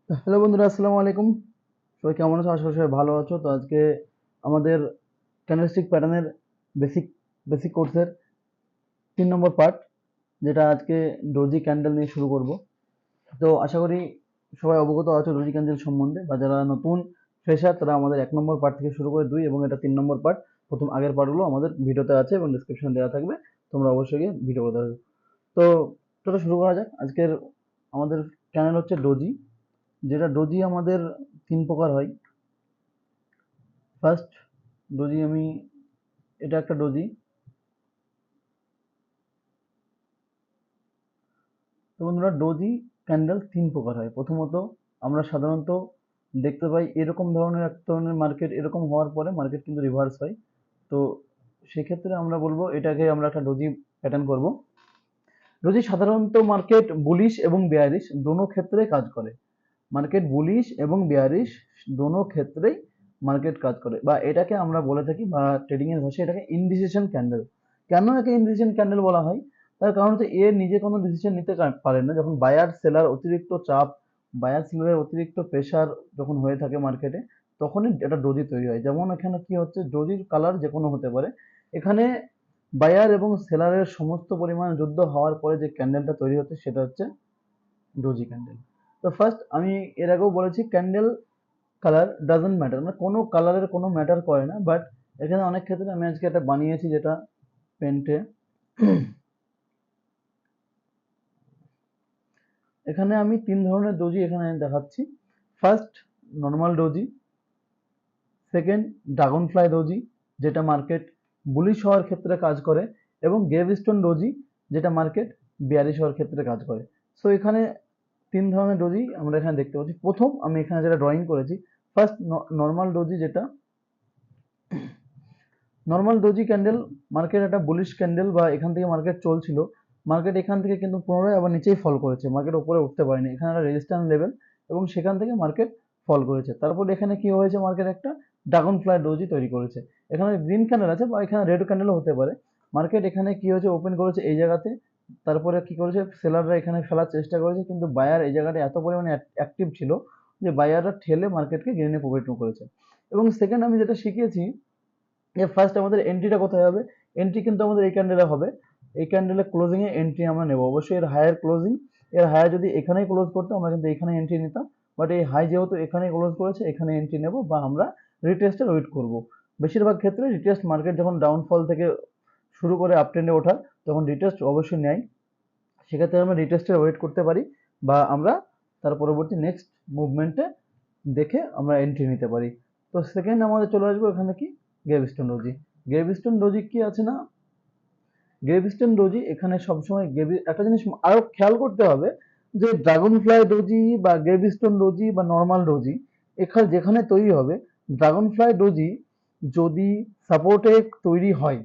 Hello বন্ধুরা, আসসালামু আলাইকুম। সবাই কেমন আছো? আশা করি সবাই ভালো আছো। তো আজকে আমাদের ক্যান্ডেলস্টিক প্যাটার্নের বেসিক বেসিক কোর্সের 3 নম্বর পার্ট, যেটা আজকে ডোজি ক্যান্ডেল নিয়ে শুরু করব। তো আশা করি সবাই অবগত আছো ডোজি ক্যান্ডেল সম্বন্ধে, বা যারা নতুন ফ্রেশার তারা আমাদের 1 নম্বর পার্ট থেকে শুরু করে 2 এবং এটা 3 নম্বর পার্ট। প্রথম আগের পার্টগুলো আমাদের ভিডিওতে আছে এবং ডেসক্রিপশনে দেওয়া থাকবে। তোমরা অবশ্যই গিয়ে ভিডিওগুলো দেখো। তো চলো শুরু করা যাক। আজকের আমাদের চ্যানেল হচ্ছে ডোজি, যেটা ডোজি আমাদের 3 প্রকার হয়। ফার্স্ট ডোজি, এটা একটা ডোজি। তো বন্ধুরা, ডোজি ক্যান্ডেল 3 প্রকার হয়। প্রথমত আমরা সাধারণত দেখতে পাই এরকম ধরনের এক ধরনের মার্কেট, এরকম হওয়ার পরে মার্কেট কিন্তু রিভার্স হয়। তো সেক্ষেত্রে আমরা বলবো এটাকে আমরা একটা ডোজি প্যাটার্ন করব। ডোজি সাধারণত মার্কেট বুলিশ এবং বেয়ারিশ দোনো ক্ষেত্রে কাজ করে। মার্কেট বুলিশ এবং বেয়ারিশ দোনো ক্ষেত্রেই মার্কেট কাজ করে, বা এটাকে আমরা বলে থাকি, বা ট্রেডিং এর ভাষায় এটাকে ইনডিসিশন ক্যান্ডেল। কেন একে ইনডিসিশন ক্যান্ডেল বলা হয়? তার কারণ হচ্ছে এ নিজে কোনো ডিসিশন নিতে পারে না। যখন বায়ার সেলার অতিরিক্ত চাপ, বায়ার সেলারের অতিরিক্ত প্রেসার যখন হয়ে থাকে মার্কেটে, তখনই এটা ডোজি তৈরি হয়। যেমন এখানে কি হচ্ছে, ডোজির কালার যে কোনো হতে পারে। এখানে বায়ার এবং সেলারের সমস্ত পরিমাণ যুদ্ধ হওয়ার পরে যে ক্যান্ডেলটা তৈরি হচ্ছে সেটা হচ্ছে ডোজি ক্যান্ডেল। তো ফার্স্ট আমি এর আগেও বলেছি, ক্যান্ডেল কালার ডাজন্ট ম্যাটার, মানে কোনো কালারের কোনো ম্যাটার করে না। বাট এখানে অনেক ক্ষেত্রে আমি আজকে একটা বানিয়েছি, যেটা পেন্টে। এখানে আমি 3 ধরনের ডোজি এখানে দেখাচ্ছি। First normal doji, second dragon fly doji, যেটা মার্কেট বুলিশ হওয়ার ক্ষেত্রে কাজ করে, এবং গ্রেভস্টোন ডোজি, যেটা মার্কেট বিয়ারিশ হওয়ার ক্ষেত্রে কাজ করে। সো এখানে 3 ধরনের ডোজি আমরা এখানে দেখতে পাচ্ছি। প্রথম আমি এখানে যেটা ড্রয়িং করেছি, ফার্স্ট নর্মাল ডোজি, যেটা নর্মাল ডোজি ক্যান্ডেল, মার্কেট একটা বুলিশ ক্যান্ডেল, বা এখান থেকে মার্কেট চলছিল। মার্কেট এখান থেকে কিন্তু পুনরায় আবার নিচেই ফল করেছে, মার্কেট উপরে উঠতে পারেনি। এখানে একটা রেজিস্ট্যান্স লেভেল, এবং সেখান থেকে মার্কেট ফল করেছে। তারপর এখানে কি হয়েছে, মার্কেট একটা ড্রাগন ফ্লাই ডোজি তৈরি করেছে। এখানে গ্রিন ক্যান্ডেল আছে, বা এখানে রেড ক্যান্ডেলও হতে পারে। মার্কেট এখানে কি হয়েছে, ওপেন করেছে এই জায়গাতে। তারপরে কি করেছে, সেলাররা এখানে ফেলার চেষ্টা করেছে, কিন্তু বায়ার এই জায়গাটা এত পরিমাণে অ্যাক্টিভ ছিল যে বায়াররা ঠেলে মার্কেটকে গ্রিনে প্রফিট করেছে। এবং সেকেন্ড আমি যেটা শিখিয়েছি, ফার্স্ট আমাদের এন্ট্রিটা কোথায় হবে। এন্ট্রি কিন্তু আমাদের এই ক্যান্ডেলে হবে। এই ক্যান্ডেলে ক্লোজিং এ এন্ট্রি আমরা নেব অবশ্যই। এর হায়ার ক্লোজিং, এর হায়ার যদি এখানেই ক্লোজ করতো আমরা কিন্তু এখানে এন্ট্রি নিতাম। বাট এই হাই যেহেতু এখানে ক্লোজ করেছে, এখানে এন্ট্রি নেব, বা আমরা রিটেস্টের ওয়েট করব। বেশিরভাগ ক্ষেত্রে রিটেস্ট, মার্কেট যখন ডাউনফল থেকে শুরু করে আপ ট্রেন্ডে ওঠার, তখন রিটেস্ট অবশ্যই নেয়। সেক্ষেত্রে আমরা রিটেস্টের ওয়েট করতে পারি, বা আমরা তার পরবর্তী নেক্সট মুভমেন্টে দেখে আমরা এন্ট্রি নিতে পারি। তো সেকেন্ড আমাদের চলে আসবো এখানে কি, গ্রেভস্টোন ডোজি। গ্রেভস্টোন ডোজি কি আছে না, গ্রেভস্টোন ডোজি এখানে সবসময় একটা জিনিস আরো খেয়াল করতে হবে, যে ড্রাগন ফ্লাই ডোজি বা গ্রেভস্টোন ডোজি বা নর্মাল ডোজি এখানে যেখানে তৈরি হবে, ড্রাগন ফ্লাই ডোজি যদি সাপোর্টে তৈরি হয়,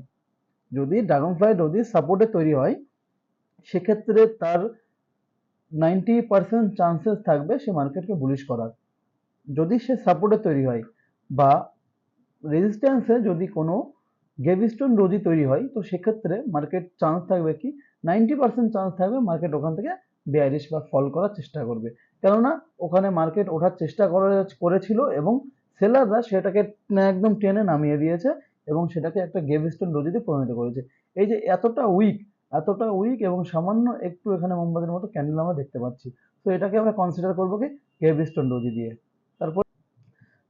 যদি ড্রাগন ফ্লাই ডোজি সাপোর্টে তৈরি হয়, সেক্ষেত্রে তার 90% চান্সেস থাকবে সে মার্কেটকে বুলিশ করার। যদি সে সাপোর্টে তৈরি হয়, বা রেজিস্ট্যান্সে যদি কোনো গ্রেভস্টোন ডোজি তৈরি হয়, তো সেক্ষেত্রে মার্কেট চান্স থাকবে কি, 90% চান্স থাকবে মার্কেট ওখান থেকে বেয়ারিশ বা ফল করার চেষ্টা করবে। কেননা ওখানে মার্কেট ওঠার চেষ্টা করেছিল, এবং সেলাররা সেটাকে একদম টেনে নামিয়ে দিয়েছে, এবং সেটাকে একটা গ্রেভস্টোন ডোজিতে পরিণত করেছে। এই যে এতটা উইক এবং সামান্য একটু এখানে মোমবাতির মতো ক্যান্ডেল আমরা দেখতে পাচ্ছি। তো এটাকে আমরা কনসিডার করবো কি, গ্রেভস্টোন ডোজি দিয়ে। তারপর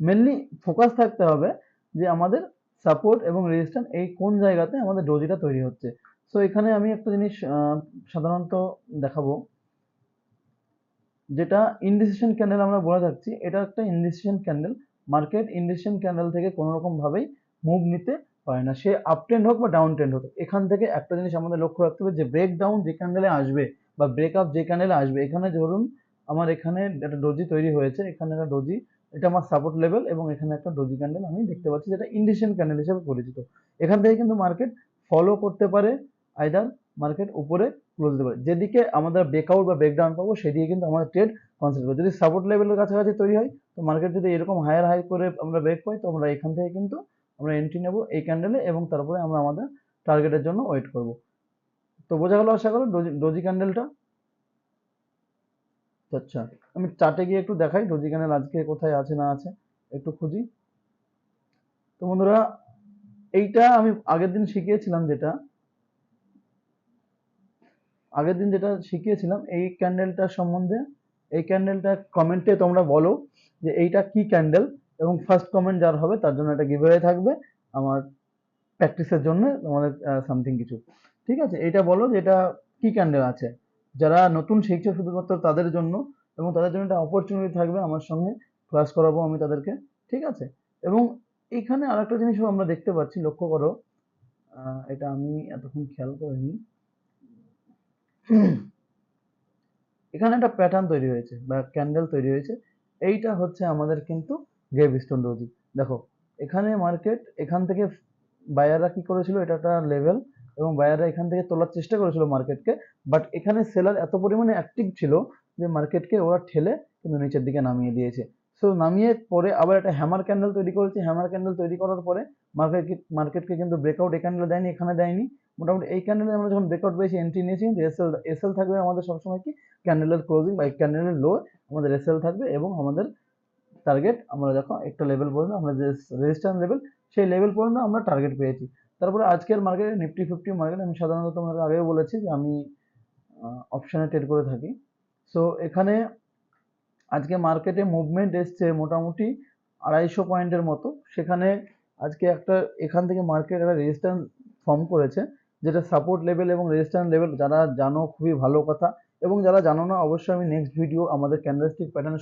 মেনলি ফোকাস থাকতে হবে যে আমাদের সাপোর্ট এবং রেজিস্ট্যান্স এই কোন জায়গাতে আমাদের ডোজিটা তৈরি হচ্ছে। সো এখানে আমি একটা জিনিস সাধারণত দেখাবো, যেটা ইনডিসিশন ক্যান্ডেল আমরা বলে থাকছি। এটা একটা indecision candle. Market indecision candle থেকে কোনো রকম ভাবেই মুভ নিতে পারে না, সে আপ ট্রেন্ড হোক বা ডাউন ট্রেন্ড হোক। এখান থেকে একটা জিনিস আমাদের লক্ষ্য রাখতে হবে, যে ব্রেক ডাউন যে ক্যান্ডেলে আসবে, বা ব্রেক আপ যে ক্যান্ডেলে আসবে। এখানে ধরুন আমার এখানে একটা ডোজি তৈরি হয়েছে, এখানে একটা ডোজি, এটা আমার সাপোর্ট লেভেল, এবং এখানে একটা ডোজি ক্যান্ডেল আমি দেখতে পাচ্ছি, যেটা ইনডিসিশন ক্যান্ডেল হিসেবে পরিচিত। এখান থেকে কিন্তু মার্কেট ফলো করতে পারে, আইদার মার্কেট উপরে ক্লোজ দিতে পারে। যেদিকে আমাদের ব্রেকআউট বা ব্রেকডাউন পাবো, সেদিকে কিন্তু আমাদের ট্রেড কনসিডার করবো। যদি সাপোর্ট লেভেলের কাছাকাছি তৈরি হয়, তো মার্কেট যদি এরকম হায়ার হাই করে আমরা ব্রেক পাই, তো আমরা এখান থেকে কিন্তু আমরা এন্ট্রি নেব এই ক্যান্ডেলে, এবং তারপরে আমরা আমাদের টার্গেটের জন্য ওয়েট করব। তো বোঝা গেল আশা করি ডোজি ক্যান্ডেলটা। আচ্ছা, আমি চার্টে গিয়ে একটু দেখাই ডোজি ক্যান্ডেল আজকে কোথায় আছে না আছে, একটু খুঁজি। তো বন্ধুরা, এইটা আমি আগের দিন শিখিয়েছিলাম, যেটা শিখিয়েছিলাম এই ক্যান্ডেলটার সম্বন্ধে। এই ক্যান্ডেলটা কমেন্টে তোমরা বলো যে এইটা কি ক্যান্ডেল, এবং ফার্স্ট কমেন্ট যার হবে তার জন্য একটা গিভঅ্যাওয়ে থাকবে আমার প্র্যাকটিসের জন্য, তোমাদের সামথিং কিছু। ঠিক আছে, এটা বলো যে এটা কি ক্যান্ডেল আছে। যারা নতুন শিখছে শুধুমাত্র তাদের জন্য, এবং তাদের জন্য একটা অপরচুনিটি থাকবে, আমার সঙ্গে ক্লাস করাবো আমি তাদেরকে। ঠিক আছে, এবং এইখানে আরেকটা জিনিসও আমরা দেখতে পাচ্ছি, লক্ষ্য করো, এটা আমি এতক্ষণ খেয়াল করিনি। এখানে একটা প্যাটার্ন তৈরি হয়েছে বা ক্যান্ডেল তৈরি হয়েছে, এইটা হচ্ছে আমাদের কিন্তু গ্রেভস্টোন ডোজি। দেখো, এখানে মার্কেট এখান থেকে বায়াররা কি করেছিল, এটা একটা লেভেল, এবং বায়াররা এখান থেকে তোলার চেষ্টা করেছিল মার্কেটকে, বাট এখানে সেলার এত পরিমাণে অ্যাক্টিভ ছিল যে মার্কেটকে ওরা ঠেলে কিন্তু নিচের দিকে নামিয়ে দিয়েছে। সো নামিয়ে পরে আবার একটা হ্যামার ক্যান্ডেল তৈরি করেছে, হ্যামার ক্যান্ডেল তৈরি করার পরে মার্কেটকে কিন্তু ব্রেকআউট এই ক্যান্ডেল দেয়নি, এখানে দেয়নি। মোটামুটি এই ক্যান্ডেলে আমরা যখন ব্রেকআউট পেয়েছি এন্ট্রি নিয়েছি, কিন্তু এসএল থাকবে আমাদের সবসময় কি, ক্যান্ডেলের ক্লোজিং বা ক্যান্ডেলের লো আমাদের এসএল থাকবে, এবং আমাদের টার্গেট আমরা দেখো একটা লেভেল পর্যন্ত, আমরা যে রেজিস্ট্যান্স লেভেল সেই লেভেল পর্যন্ত আমরা টার্গেট পেয়েছি। তারপরে আজকের মার্কেটে নিফটি ফিফটি মার্কেট, আমি সাধারণত তোমাদের আগেও বলেছি যে আমি অপশনে ট্রেড করে থাকি। সো এখানে আজকে মার্কেটে মুভমেন্ট এসছে মোটামুটি 250 পয়েন্টের মতো। সেখানে আজকে একটা এখান থেকে মার্কেট একটা রেজিস্ট্যান্স ফর্ম করেছে, যেটা সাপোর্ট লেভেল এবং রেজিস্ট্যান্স লেভেল। যারা জানো খুবই ভালো কথা, এবং যারা জানো না অবশ্যই আমি নেক্সট ভিডিও আমাদের ক্যান্ডেলস্টিক প্যাটার্ন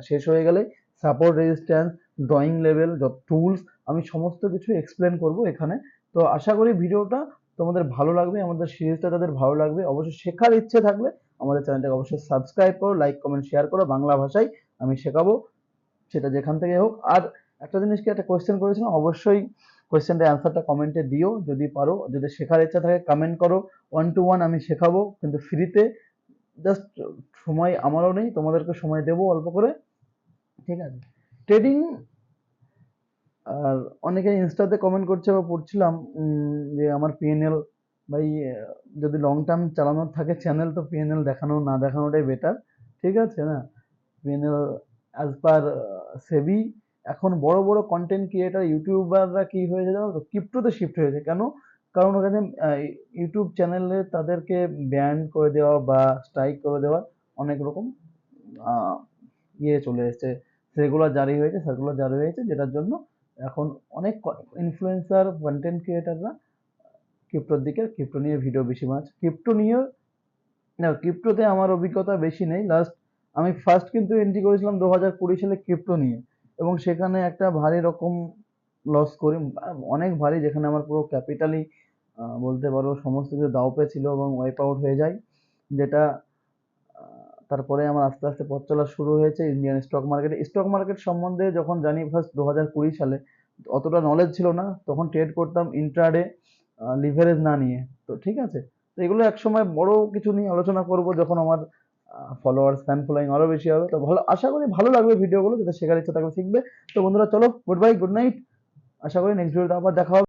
শেষ হয়ে গেলে সাপোর্ট, রেজিস্ট্যান্স, ড্রয়িং লেভেল, যত টুলস, আমি সমস্ত কিছু এক্সপ্লেন করব এখানে। তো আশা করি ভিডিওটা তোমাদের ভালো লাগবে, আমাদের সিরিজটা তাদের ভালো লাগবে। অবশ্যই শেখার ইচ্ছে থাকলে আমাদের চ্যানেলটাকে অবশ্যই সাবস্ক্রাইব করো, লাইক কমেন্ট শেয়ার করো। বাংলা ভাষায় আমি শেখাবো, সেটা যেখান থেকে হোক। আর একটা জিনিস কি, একটা কোয়েশ্চেন করেছিলাম, অবশ্যই কোয়েশ্চেনটা অ্যান্সারটা কমেন্টে দিও যদি পারো। যদি শেখার ইচ্ছা থাকে কমেন্ট করো, 1 to 1 আমি শেখাবো, কিন্তু ফ্রিতে। জাস্ট সময় আমারও নেই, তোমাদেরকে সময় দেবো অল্প করে। ঠিক আছে, ট্রেডিং। আর অনেকে ইনস্টাতে কমেন্ট করছে বা পড়ছিলাম যে আমার পিএনএল, ভাই যদি লং টার্ম চালানোর থাকে চ্যানেল, তো পিএনএল দেখানো না দেখানোটাই বেটার। ঠিক আছে না, পিএনএল অ্যাজ পার সেবি, এখন বড় বড় কন্টেন্ট ক্রিয়েটার ইউটিউবাররা কি হয়েছে জানো তো, ক্রিপ্টোতে শিফট হয়েছে। কেন? কারণ ওখানে ইউটিউব চ্যানেলে তাদেরকে ব্যান করে দেওয়া বা স্ট্রাইক করে দেওয়া অনেক রকম আহ, চলে এসেছে, সার্কুলার জারি হয়েছে, যেটার জন্য এখন অনেক ইনফ্লুয়েন্সার, কন্টেন্ট ক্রিয়েটাররা ক্রিপ্টো নিয়ে ভিডিও বেশি বানাচ্ছে। ক্রিপ্টো নিয়ে না, ক্রিপ্টোতে আমার অভিজ্ঞতা বেশি নেই। আমি ফার্স্ট কিন্তু এন্ট্রি করেছিলাম 2020 সালে ক্রিপ্টো নিয়ে, এবং সেখানে একটা ভারী রকম লস করি, অনেক ভারী, যেখানে আমার পুরো ক্যাপিটালই বলতে পারো সমস্ত কিছু দাও ছিল এবং ওয়াইপ আউট হয়ে যায়। যেটা তারপরে আমার আস্তে আস্তে পথ চলা শুরু হয়েছে ইন্ডিয়ান স্টক মার্কেট সম্বন্ধে যখন জানি ফার্স্ট 2020 সালে, অতটা নলেজ ছিল না, তখন ট্রেড করতাম ইন্ট্রাডে, লিভারেজ না নিয়ে। তো ঠিক আছে, তো এগুলো একসময় বড় কিছু নিয়ে আলোচনা করব, যখন আমার ফলোয়ার্স, ফ্যান ফলোয়িং আরো বেশি হবে। তো ভালো, আশা করি ভালো লাগবে ভিডিওগুলো, যাতে শেখার ইচ্ছা থাকলে শিখবে। তো বন্ধুরা চলো, গুড বাই, গুড নাইট। আশা করি নেক্সট ভিডিওতে আবার দেখা হবে।